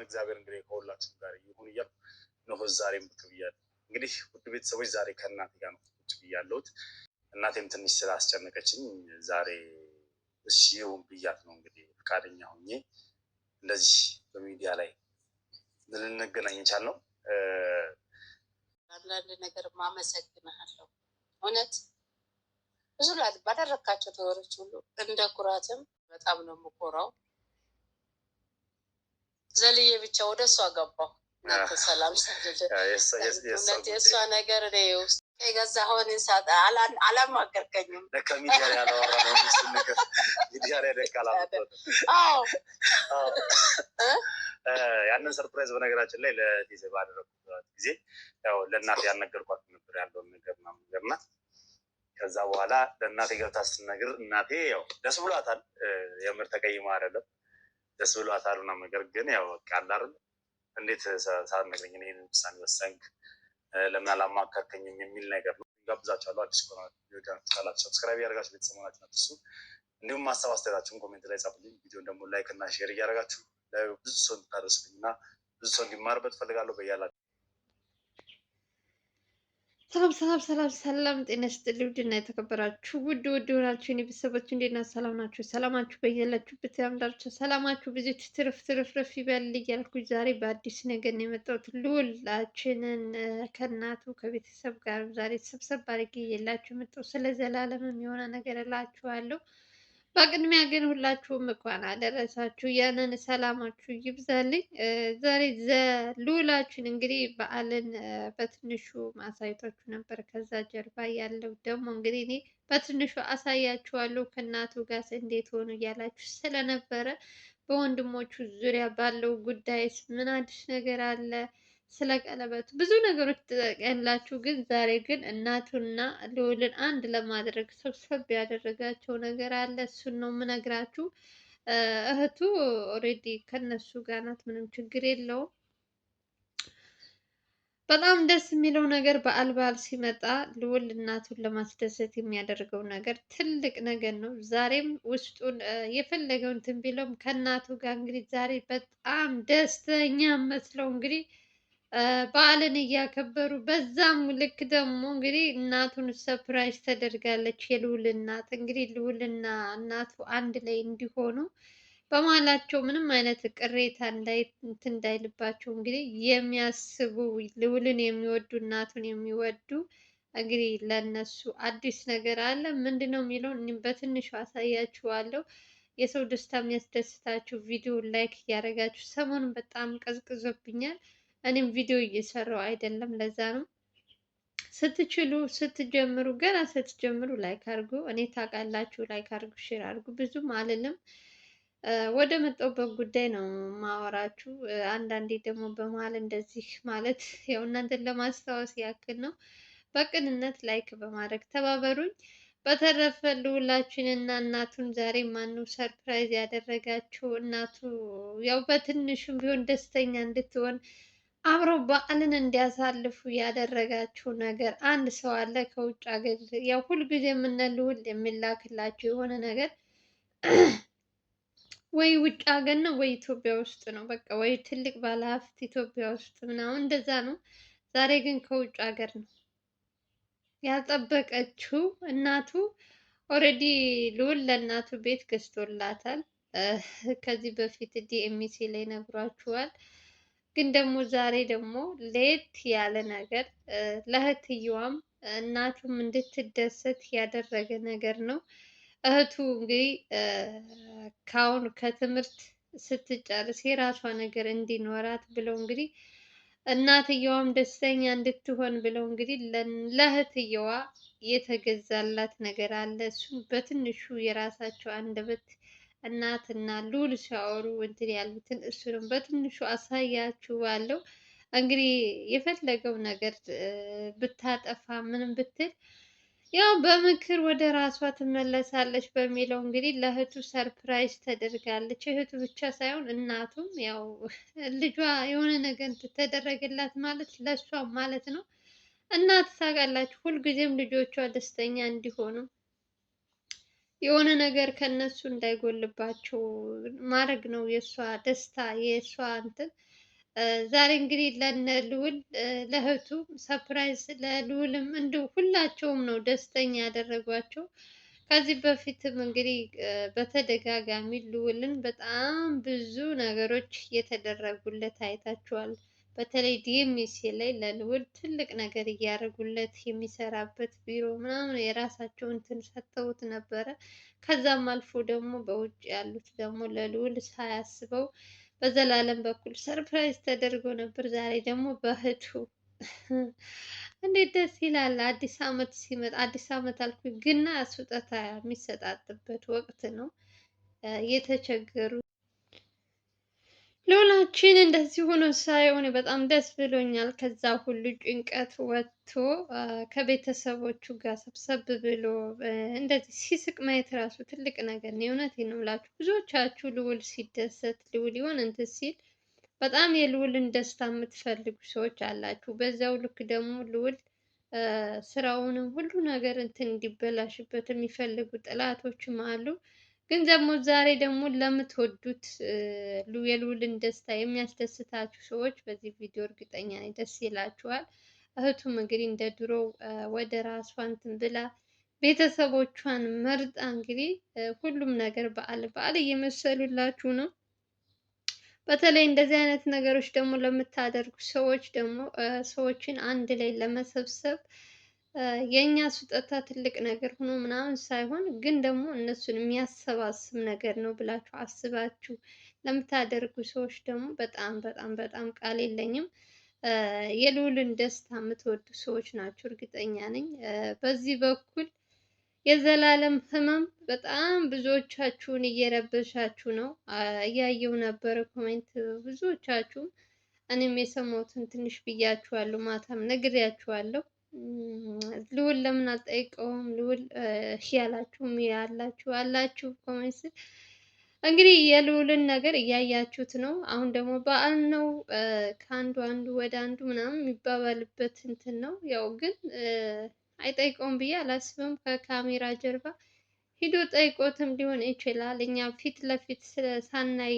እግዚአብሔር እንግዲህ ከሁላችሁም ጋር ይሁን እያልኩ ነው ዛሬም ብቅ ብያለሁ። እንግዲህ ውድ ቤተሰቦች ዛሬ ከእናቴ ጋር ነው ቁጭ ብያለሁት። እናቴም ትንሽ ስላስጨነቀችኝ ዛሬ እሺ ይሁን ብያት ነው እንግዲህ ፈቃደኛ ሆኜ እንደዚህ በሚዲያ ላይ ልንገናኝ የቻልነው። አንዳንድ ነገር ማመሰግናለሁ። እውነት ብዙ ባደረካቸው ተወሮች ሁሉ እንደ ኩራትም በጣም ነው የምኮራው። ዘልዬ ብቻ ወደ እሷ ገባሁ። እናንተ ሰላም እውነት የእሷ ነገር እኔ ውስጥ የገዛኸውን ሳጣ አላማከርከኝም። ከሚዲያ ላይ ያላወራ ነው ነገር ሚዲያ ላይ ደቃላ ያንን ሰርፕራይዝ በነገራችን ላይ ለቴዜ ባደረኩት ጊዜ ያው ለእናቴ ያልነገርኳት ነበር ያለውን ነገር ምናምን ነገርና ከዛ በኋላ ለእናቴ ገብታ ስትነግር እናቴ ያው ደስ ብሏታል። የምር ተቀይማ አይደለም ደስ ብሏታል ምናምን ነገር ግን ያው በቃ አይደል እንዴት ሳትነግረኝ ይሄን ውሳኔ ወሰንክ ለምን አላማከርከኝም የሚል ነገር ነው። ጋብዛችኋለሁ። አዲስ ካላችሁ ሰብስክራይብ ያደርጋችሁ ቤተሰቦቻችን አትርሱ። እንዲሁም ማሰብ አስተያየታችሁን ኮሜንት ላይ ጻፉልኝ። ቪዲዮን ደግሞ ላይክ እና ሼር እያደረጋችሁ ብዙ ሰው እንድታደርሱልኝ እና ብዙ ሰው እንዲማርበት ፈልጋለሁ። በያላችሁ ሰላም ጤና ይስጥልኝ። ውድና የተከበራችሁ ውድ ሆናችሁ የኔ ቤተሰቦች እንዴት ናችሁ? ሰላም ናችሁ? ሰላማችሁ በያላችሁበት ያምዳችሁ። ሰላማችሁ ብዙ ትርፍርፍ ይበል እያልኩ ዛሬ በአዲስ ነገር ነው የመጣሁት። ልዑላችንን ከእናቱ ከቤተሰብ ጋር ዛሬ ሰብሰብ አድርጌ የላችሁ የመጣሁት ስለ ዘላለምም የሆነ ነገር እላችኋለሁ። በቅድሚያ ግን ሁላችሁም እንኳን አደረሳችሁ። ያንን ሰላማችሁ ይብዛልኝ። ዛሬ ልዑላችን እንግዲህ በዓልን በትንሹ ማሳየታችሁ ነበር። ከዛ ጀርባ ያለው ደግሞ እንግዲህ እኔ በትንሹ አሳያችኋለሁ። ከእናቱ ጋር እንዴት ሆኑ እያላችሁ ስለነበረ በወንድሞቹ ዙሪያ ባለው ጉዳይስ ምን አዲስ ነገር አለ? ስለ ቀለበቱ ብዙ ነገሮች ትጠቅያላችሁ። ግን ዛሬ ግን እናቱና ልዑልን አንድ ለማድረግ ሰብሰብ ያደረጋቸው ነገር አለ። እሱን ነው የምነግራችሁ። እህቱ ኦልሬዲ ከነሱ ጋር ናት፣ ምንም ችግር የለውም። በጣም ደስ የሚለው ነገር በዓል ሲመጣ ልዑል እናቱን ለማስደሰት የሚያደርገው ነገር ትልቅ ነገር ነው። ዛሬም ውስጡን የፈለገውን እንትን ቢለውም ከእናቱ ጋር እንግዲህ ዛሬ በጣም ደስተኛ መስለው እንግዲህ በዓልን እያከበሩ በዛም ልክ ደግሞ እንግዲህ እናቱን ሰፕራይዝ ተደርጋለች። የልዑል እናት እንግዲህ ልዑልና እናቱ አንድ ላይ እንዲሆኑ በመሀላቸው ምንም አይነት ቅሬታ እንዳይልባቸው እንግዲህ የሚያስቡ ልዑልን የሚወዱ እናቱን የሚወዱ እንግዲህ ለነሱ አዲስ ነገር አለ። ምንድነው የሚለውን እኔም በትንሹ አሳያችኋለሁ። የሰው ደስታ የሚያስደስታችሁ ቪዲዮ ላይክ እያደረጋችሁ፣ ሰሞኑን በጣም ቀዝቅዞብኛል። እኔም ቪዲዮ እየሰራው አይደለም፣ ለዛ ነው። ስትችሉ ስትጀምሩ ገና ስትጀምሩ ላይክ አድርጉ። እኔ ታውቃላችሁ፣ ላይክ አድርጉ፣ ሼር አድርጉ። ብዙም አልልም፣ ወደ መጣሁበት ጉዳይ ነው ማወራችሁ። አንዳንዴ ደግሞ በመሀል እንደዚህ ማለት ያው እናንተን ለማስታወስ ያክል ነው። በቅንነት ላይክ በማድረግ ተባበሩኝ። በተረፈ ልዑላችንና እናቱን ዛሬ ማነው ሰርፕራይዝ ያደረጋቸው? እናቱ ያው በትንሹም ቢሆን ደስተኛ እንድትሆን አብረው በዓልን እንዲያሳልፉ ያደረጋቸው ነገር አንድ ሰው አለ ከውጭ ሀገር። ያው ሁልጊዜ የምንልውል የሚላክላቸው የሆነ ነገር ወይ ውጭ ሀገር ነው ወይ ኢትዮጵያ ውስጥ ነው። በቃ ወይ ትልቅ ባለሀብት ኢትዮጵያ ውስጥ ምናምን እንደዛ ነው። ዛሬ ግን ከውጭ ሀገር ነው ያልጠበቀችው። እናቱ ኦልሬዲ ልዑል ለእናቱ ቤት ገዝቶላታል። ከዚህ በፊት ዲኤምሲ ላይ ነግሯችኋል። ግን ደግሞ ዛሬ ደግሞ ለየት ያለ ነገር ለእህትየዋም እናቱም እንድትደሰት ያደረገ ነገር ነው። እህቱ እንግዲህ ካሁን ከትምህርት ስትጨርስ የራሷ ነገር እንዲኖራት ብለው እንግዲህ እናትየዋም ደስተኛ እንድትሆን ብለው እንግዲህ ለእህትየዋ የተገዛላት ነገር አለ። እሱም በትንሹ የራሳቸው አንደበት እናትና ልዑል ሲያወሩ እንትን ያሉትን እሱንም በትንሹ አሳያችኋለሁ። እንግዲህ የፈለገው ነገር ብታጠፋ ምንም ብትል ያው በምክር ወደ ራሷ ትመለሳለች በሚለው እንግዲህ ለእህቱ ሰርፕራይዝ ተደርጋለች። እህቱ ብቻ ሳይሆን እናቱም ያው ልጇ የሆነ ነገር ተደረገላት ማለት ለእሷ ማለት ነው። እናት ታውቃላችሁ፣ ሁልጊዜም ልጆቿ ደስተኛ እንዲሆኑ የሆነ ነገር ከነሱ እንዳይጎልባቸው ማድረግ ነው የእሷ ደስታ የእሷ እንትን። ዛሬ እንግዲህ ለነ ልዑል ለእህቱ ሰፕራይዝ ለልዑልም እንዲሁ ሁላቸውም ነው ደስተኛ ያደረጓቸው። ከዚህ በፊትም እንግዲህ በተደጋጋሚ ልዑልን በጣም ብዙ ነገሮች እየተደረጉለት አይታችኋል። በተለይ ዲኤምሲ ላይ ለልዑል ትልቅ ነገር እያደረጉለት የሚሰራበት ቢሮ ምናምን የራሳቸው እንትን ሰጥተውት ነበረ። ከዛም አልፎ ደግሞ በውጭ ያሉት ደግሞ ለልዑል ሳያስበው በዘላለም በኩል ሰርፕራይዝ ተደርጎ ነበር። ዛሬ ደግሞ በእህቱ እንዴት ደስ ይላል! አዲስ አመት ሲመጣ አዲስ አመት አልኩኝ ግና ስጦታ የሚሰጣጥበት ወቅት ነው። የተቸገሩ ልዑላችን እንደዚህ ሆኖ ሳይሆን በጣም ደስ ብሎኛል። ከዛ ሁሉ ጭንቀት ወጥቶ ከቤተሰቦቹ ጋር ሰብሰብ ብሎ እንደዚህ ሲስቅ ማየት ራሱ ትልቅ ነገር ነው። የእውነቴን ነው የምላችሁ። ብዙዎቻችሁ ልዑል ሲደሰት ልዑል ይሆን እንትን ሲል በጣም የልዑልን ደስታ የምትፈልጉ ሰዎች አላችሁ። በዛው ልክ ደግሞ ልዑል ስራውንም ሁሉ ነገር እንትን እንዲበላሽበት የሚፈልጉ ጠላቶችም አሉ። ግን ደግሞ ዛሬ ደግሞ ለምትወዱት የልዑልን ደስታ የሚያስደስታችሁ ሰዎች በዚህ ቪዲዮ እርግጠኛ ነኝ ደስ ይላችኋል። እህቱም እንግዲህ እንደ ድሮው ወደ ራሷ እንትን ብላ ቤተሰቦቿን መርጣ እንግዲህ ሁሉም ነገር በዓል በዓል እየመሰሉላችሁ ነው። በተለይ እንደዚህ አይነት ነገሮች ደግሞ ለምታደርጉ ሰዎች ደግሞ ሰዎችን አንድ ላይ ለመሰብሰብ የእኛ ስጦታ ትልቅ ነገር ሆኖ ምናምን ሳይሆን ግን ደግሞ እነሱን የሚያሰባስብ ነገር ነው ብላችሁ አስባችሁ ለምታደርጉ ሰዎች ደግሞ በጣም በጣም በጣም ቃል የለኝም። የልዑልን ደስታ የምትወዱ ሰዎች ናቸው እርግጠኛ ነኝ። በዚህ በኩል የዘላለም ህመም በጣም ብዙዎቻችሁን እየረበሻችሁ ነው። እያየው ነበረ ኮሜንት ብዙዎቻችሁም እኔም የሰማሁትን ትንሽ ብያችኋለሁ፣ ማታም ነግሬያችኋለሁ። ልዑል ለምን አልጠይቀውም ልዑል ያላችሁም ያላችሁ አላችሁ ኮሜንት። እንግዲህ የልዑልን ነገር እያያችሁት ነው። አሁን ደግሞ በዓል ነው። ከአንዱ አንዱ ወደ አንዱ ምናምን የሚባባልበት እንትን ነው። ያው ግን አይጠይቀውም ብዬ አላስብም። ከካሜራ ጀርባ ሂዶ ጠይቆትም ሊሆን ይችላል። እኛ ፊት ለፊት ሳናይ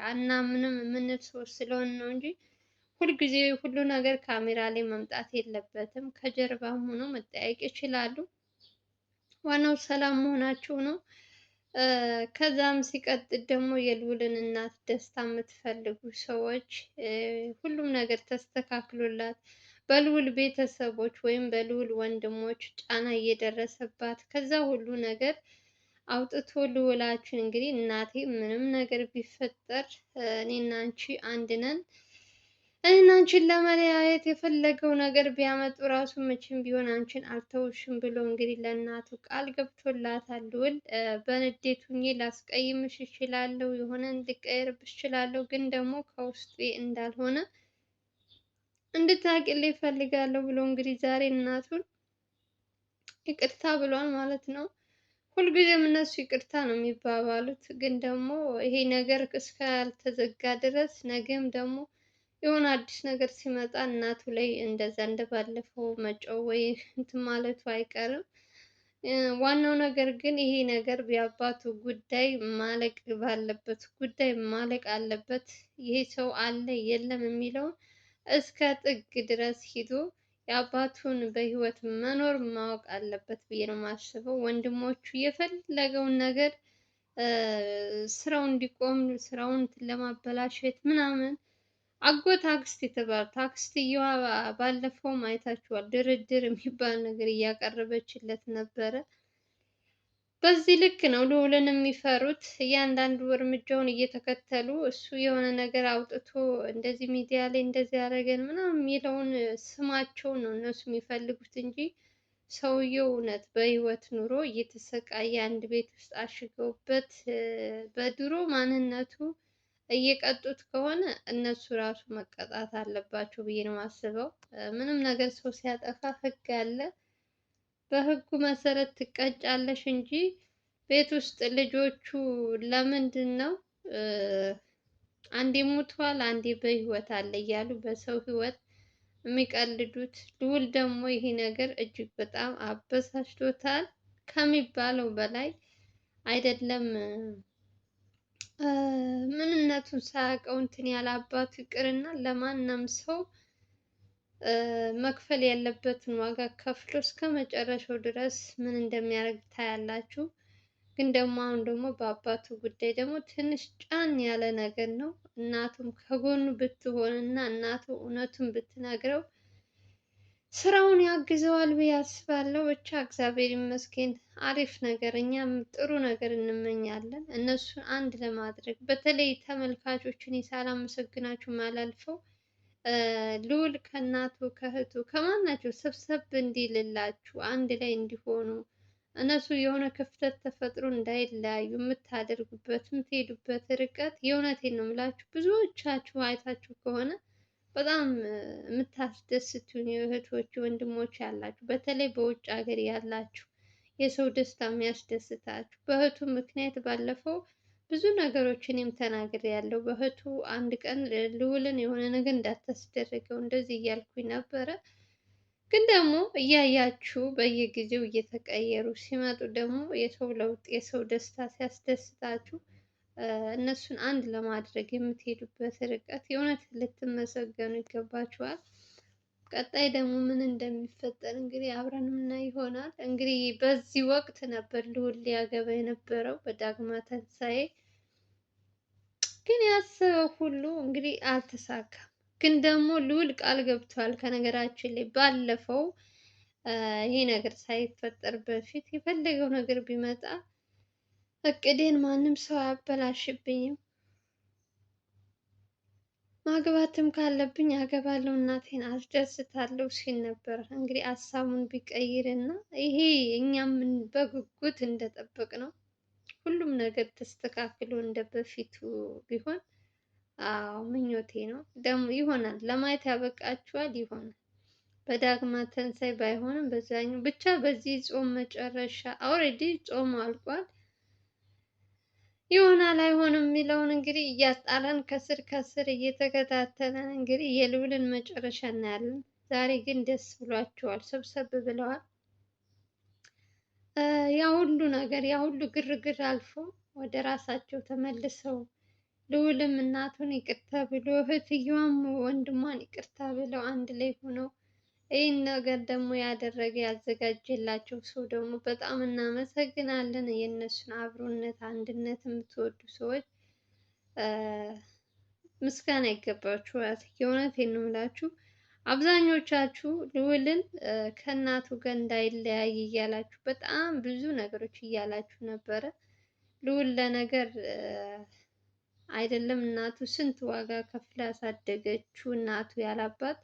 አናምንም የምንል ሰዎች ስለሆን ነው እንጂ ሁልጊዜ ሁሉ ነገር ካሜራ ላይ መምጣት የለበትም። ከጀርባም ሆኖ መጠያየቅ ይችላሉ። ዋናው ሰላም መሆናቸው ነው። ከዛም ሲቀጥል ደግሞ የልዑልን እናት ደስታ የምትፈልጉ ሰዎች ሁሉም ነገር ተስተካክሎላት በልዑል ቤተሰቦች ወይም በልዑል ወንድሞች ጫና እየደረሰባት ከዛ ሁሉ ነገር አውጥቶ ልዑላችን እንግዲህ እናቴ ምንም ነገር ቢፈጠር እኔና አንቺ አንድ ነን፣ እኔና አንቺን ለመለያየት የፈለገው ነገር ቢያመጡ ራሱ መቼም ቢሆን አንቺን አልተውሽም ብሎ እንግዲህ ለእናቱ ቃል ገብቶላታል። ልዑል በንዴት ሁኜ ላስቀይምሽ እችላለሁ፣ የሆነ እንድቀየርብሽ እችላለሁ፣ ግን ደግሞ ከውስጤ እንዳልሆነ እንድታውቂልኝ እፈልጋለሁ ብሎ እንግዲህ ዛሬ እናቱን ይቅርታ ብሏል ማለት ነው። ሁልጊዜም እነሱ ይቅርታ ነው የሚባባሉት፣ ግን ደግሞ ይሄ ነገር እስካልተዘጋ ድረስ ነገም ደግሞ የሆነ አዲስ ነገር ሲመጣ እናቱ ላይ እንደዛ እንደባለፈው መጮህ ወይ እንትን ማለቱ አይቀርም። ዋናው ነገር ግን ይሄ ነገር የአባቱ ጉዳይ ማለቅ ባለበት ጉዳይ ማለቅ አለበት። ይሄ ሰው አለ የለም የሚለውን እስከ ጥግ ድረስ ሂዶ የአባቱን በህይወት መኖር ማወቅ አለበት ብዬ ነው የማስበው። ወንድሞቹ የፈለገውን ነገር ስራው እንዲቆም ስራውን ለማበላሸት ምናምን አጎት አክስት የተባሉት አክስትየዋ ባለፈውም አይታችኋል፣ ድርድር የሚባል ነገር እያቀረበችለት ነበረ። በዚህ ልክ ነው ልዑልን የሚፈሩት። እያንዳንዱ እርምጃውን እየተከተሉ እሱ የሆነ ነገር አውጥቶ እንደዚህ ሚዲያ ላይ እንደዚህ ያደረገን ምናምን የሚለውን ስማቸውን ነው እነሱ የሚፈልጉት እንጂ ሰውየው እውነት በህይወት ኑሮ እየተሰቃየ አንድ ቤት ውስጥ አሽገውበት በድሮ ማንነቱ እየቀጡት ከሆነ እነሱ ራሱ መቀጣት አለባቸው ብዬ ነው የማስበው። ምንም ነገር ሰው ሲያጠፋ ህግ አለ። በህጉ መሰረት ትቀጫለሽ እንጂ ቤት ውስጥ ልጆቹ ለምንድን ነው አንዴ ሞቷል አንዴ በህይወት አለ እያሉ በሰው ህይወት የሚቀልዱት? ልዑል ደግሞ ይሄ ነገር እጅግ በጣም አበሳጭቶታል ከሚባለው በላይ አይደለም ምንነቱን ሳያውቀው እንትን ያለ አባቱ ይቅርና ለማንም ሰው መክፈል ያለበትን ዋጋ ከፍሎ እስከ መጨረሻው ድረስ ምን እንደሚያደርግ ታያላችሁ። ግን ደግሞ አሁን ደግሞ በአባቱ ጉዳይ ደግሞ ትንሽ ጫን ያለ ነገር ነው። እናቱም ከጎኑ ብትሆን እና እናቱ እውነቱን ብትነግረው ስራውን ያግዘዋል ብዬ አስባለሁ። ብቻ እግዚአብሔር ይመስገን አሪፍ ነገር፣ እኛም ጥሩ ነገር እንመኛለን እነሱን አንድ ለማድረግ። በተለይ ተመልካቾችን ሳላመሰግናችሁ ማላልፈው ልዑል ከእናቱ ከእህቱ ከማናቸው ሰብሰብ እንዲልላችሁ አንድ ላይ እንዲሆኑ እነሱ የሆነ ክፍተት ተፈጥሮ እንዳይለያዩ የምታደርጉበት የምትሄዱበት ርቀት የእውነቴን ነው የምላችሁ። ብዙዎቻችሁ አይታችሁ ከሆነ በጣም የምታስደስቱኝ እህቶች ወንድሞች ያላችሁ፣ በተለይ በውጭ ሀገር ያላችሁ የሰው ደስታ የሚያስደስታችሁ በእህቱ ምክንያት ባለፈው ብዙ ነገሮች እኔም ተናግሬያለሁ። በእህቱ አንድ ቀን ልዑልን የሆነ ነገር እንዳታስደርገው እንደዚህ እያልኩኝ ነበረ። ግን ደግሞ እያያችሁ በየጊዜው እየተቀየሩ ሲመጡ ደግሞ የሰው ለውጥ የሰው ደስታ ሲያስደስታችሁ እነሱን አንድ ለማድረግ የምትሄዱበት ርቀት የእውነት ልትመሰገኑ ይገባችኋል። ቀጣይ ደግሞ ምን እንደሚፈጠር እንግዲህ አብረን የምናይ ይሆናል። እንግዲህ በዚህ ወቅት ነበር ልዑል ሊያገባ የነበረው በዳግማ ትንሣኤ፣ ግን ያሰበው ሁሉ እንግዲህ አልተሳካም። ግን ደግሞ ልዑል ቃል ገብቷል። ከነገራችን ላይ ባለፈው ይሄ ነገር ሳይፈጠር በፊት የፈለገው ነገር ቢመጣ እቅዴን ማንም ሰው አያበላሽብኝም፣ ማግባትም ካለብኝ አገባለሁ፣ እናቴን አስደስታለሁ ሲል ነበር። እንግዲህ ሀሳቡን ቢቀይርና ይሄ እኛም በጉጉት እንደጠበቅ ነው ሁሉም ነገር ተስተካክሎ እንደ በፊቱ ቢሆን አዎ ምኞቴ ነው። ደግሞ ይሆናል፣ ለማየት ያበቃችኋል፣ ይሆናል። በዳግማ ትንሣኤ ባይሆንም በዛኛው ብቻ በዚህ ጾም መጨረሻ ኦልሬዲ ጾሙ አልቋል። ይሆናል አይሆንም የሚለውን እንግዲህ እያጣራን ከስር ከስር እየተከታተለን እንግዲህ የልዑልን መጨረሻ እናያለን። ዛሬ ግን ደስ ብሏቸዋል፣ ሰብሰብ ብለዋል። ያ ሁሉ ነገር ያ ሁሉ ግርግር አልፎ ወደ ራሳቸው ተመልሰው ልዑልም እናቱን ይቅርታ ብሎ እህትየዋም ወንድሟን ይቅርታ ብለው አንድ ላይ ሆነው ይህን ነገር ደግሞ ያደረገ ያዘጋጀላቸው ሰው ደግሞ በጣም እናመሰግናለን። የእነሱን አብሮነት አንድነት የምትወዱ ሰዎች ምስጋና ይገባችኋል። የእውነቴን ነው የምላችሁ። አብዛኞቻችሁ ልዑልን ከእናቱ ጋር እንዳይለያይ እያላችሁ በጣም ብዙ ነገሮች እያላችሁ ነበረ። ልዑል ለነገር አይደለም እናቱ ስንት ዋጋ ከፍላ ያሳደገችው እናቱ ያላባት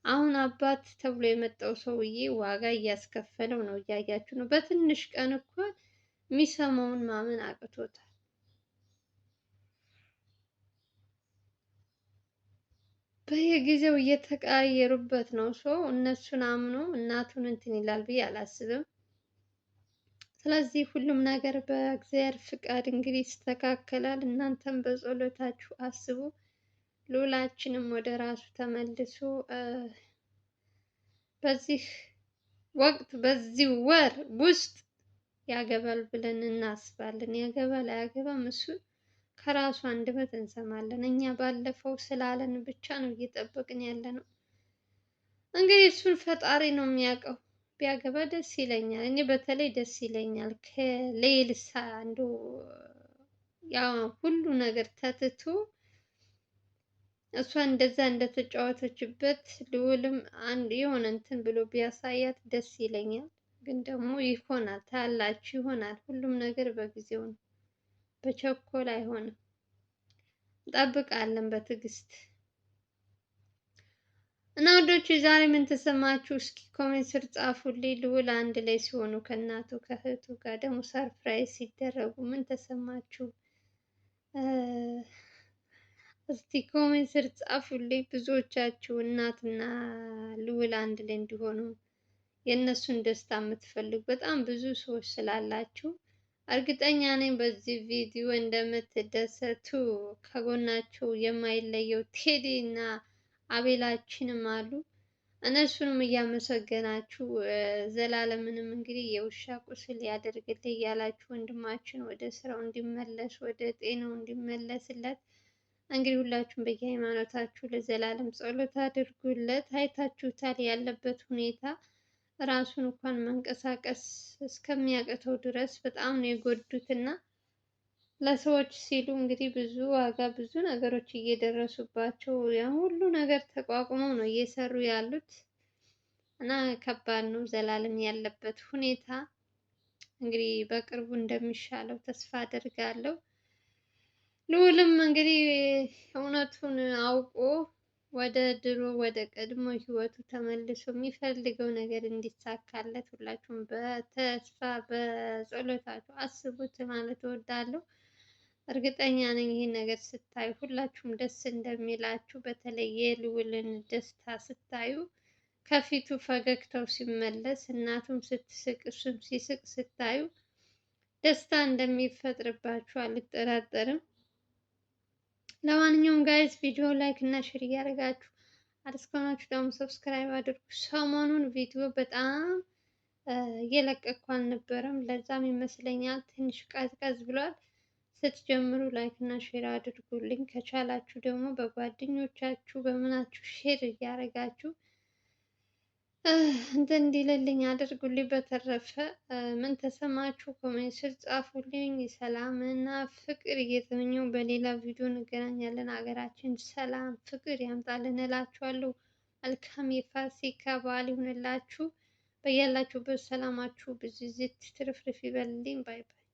አሁን አባት ተብሎ የመጣው ሰውዬ ዋጋ እያስከፈለው ነው። እያያችሁ ነው። በትንሽ ቀን እኮ የሚሰማውን ማመን አቅቶታል። በየጊዜው እየተቀያየሩበት ነው። ሰው እነሱን አምኖ እናቱን እንትን ይላል ብዬ አላስብም። ስለዚህ ሁሉም ነገር በእግዚአብሔር ፍቃድ እንግዲህ ይስተካከላል። እናንተም በጸሎታችሁ አስቡ። ልዑላችንም ወደ ራሱ ተመልሶ በዚህ ወቅት በዚህ ወር ውስጥ ያገባል ብለን እናስባለን። ያገባል አያገባም እሱ ከራሱ አንደበት እንሰማለን። እኛ ባለፈው ስላለን ብቻ ነው እየጠበቅን ያለ ነው። እንግዲህ እሱን ፈጣሪ ነው የሚያውቀው። ቢያገባ ደስ ይለኛል። እኔ በተለይ ደስ ይለኛል ከሌልሳ አንዱ ያ ሁሉ ነገር ተትቶ እሷ እንደዛ እንደተጫወተችበት ልዑልም አንድ የሆነ እንትን ብሎ ቢያሳያት ደስ ይለኛል። ግን ደግሞ ይሆናል ታላችሁ ይሆናል። ሁሉም ነገር በጊዜው ነው፣ በቸኮል አይሆንም። እንጠብቃለን በትዕግስት እና ወዶች ዛሬ ምን ተሰማችሁ? እስኪ ኮሜንት ስር ጻፉልኝ። ልዑል አንድ ላይ ሲሆኑ ከእናቱ ከእህቱ ጋር ደግሞ ሰርፕራይዝ ሲደረጉ ምን ተሰማችሁ? እስቲ ኮሜንት ስር ጻፉልኝ። ብዙዎቻችሁ እናትና ልዑል አንድ ላይ እንዲሆኑ የእነሱን ደስታ የምትፈልጉ በጣም ብዙ ሰዎች ስላላችሁ እርግጠኛ ነኝ በዚህ ቪዲዮ እንደምትደሰቱ። ከጎናቸው የማይለየው ቴዲ እና አቤላችንም አሉ። እነሱንም እያመሰገናችሁ ዘላለምንም እንግዲህ የውሻ ቁስል ያደርግልህ እያላችሁ ወንድማችን ወደ ስራው እንዲመለስ ወደ ጤናው እንዲመለስለት እንግዲህ ሁላችሁም በየሃይማኖታችሁ ለዘላለም ጸሎት አድርጉለት። አይታችሁታል ያለበት ሁኔታ ራሱን እንኳን መንቀሳቀስ እስከሚያቅተው ድረስ በጣም ነው የጎዱት እና ለሰዎች ሲሉ እንግዲህ ብዙ ዋጋ ብዙ ነገሮች እየደረሱባቸው ያን ሁሉ ነገር ተቋቁመው ነው እየሰሩ ያሉት እና ከባድ ነው። ዘላለም ያለበት ሁኔታ እንግዲህ በቅርቡ እንደሚሻለው ተስፋ አደርጋለሁ። ልዑልም እንግዲህ እውነቱን አውቆ ወደ ድሮ ወደ ቀድሞ ህይወቱ ተመልሶ የሚፈልገው ነገር እንዲሳካለት ሁላችሁም በተስፋ በጸሎታችሁ አስቡት ማለት እወዳለሁ። እርግጠኛ ነኝ ይህን ነገር ስታዩ ሁላችሁም ደስ እንደሚላችሁ። በተለይ የልዑልን ደስታ ስታዩ ከፊቱ ፈገግታው ሲመለስ እናቱም ስትስቅ እሱም ሲስቅ ስታዩ ደስታ እንደሚፈጥርባችሁ አልጠራጠርም። ለማንኛውም ጋይዝ ቪዲዮ ላይክ እና ሼር እያደረጋችሁ አዲስ ከሆናችሁ ደግሞ ሰብስክራይብ አድርጉ። ሰሞኑን ቪዲዮ በጣም እየለቀቅኩ አልነበረም፣ ለዛም ይመስለኛል ትንሽ ቀዝቀዝ ብሏል። ስትጀምሩ ላይክ እና ሼር አድርጉልኝ። ከቻላችሁ ደግሞ በጓደኞቻችሁ በምናችሁ ሼር እያደረጋችሁ እንትን እንዲልልኝ አድርጉልኝ። በተረፈ ምን ተሰማችሁ ኮሜንት ስር ጻፉልኝ። ሰላም እና ፍቅር እየተመኘው በሌላ ቪዲዮ እንገናኛለን። ሀገራችን ሰላም ፍቅር ያምጣልን እላችኋለሁ። መልካም የፋሲካ በዓል ይሁንላችሁ። በያላችሁበት ሰላማችሁ ብዝዝት ትርፍርፍ ይበልልኝ። ባይ ባይ።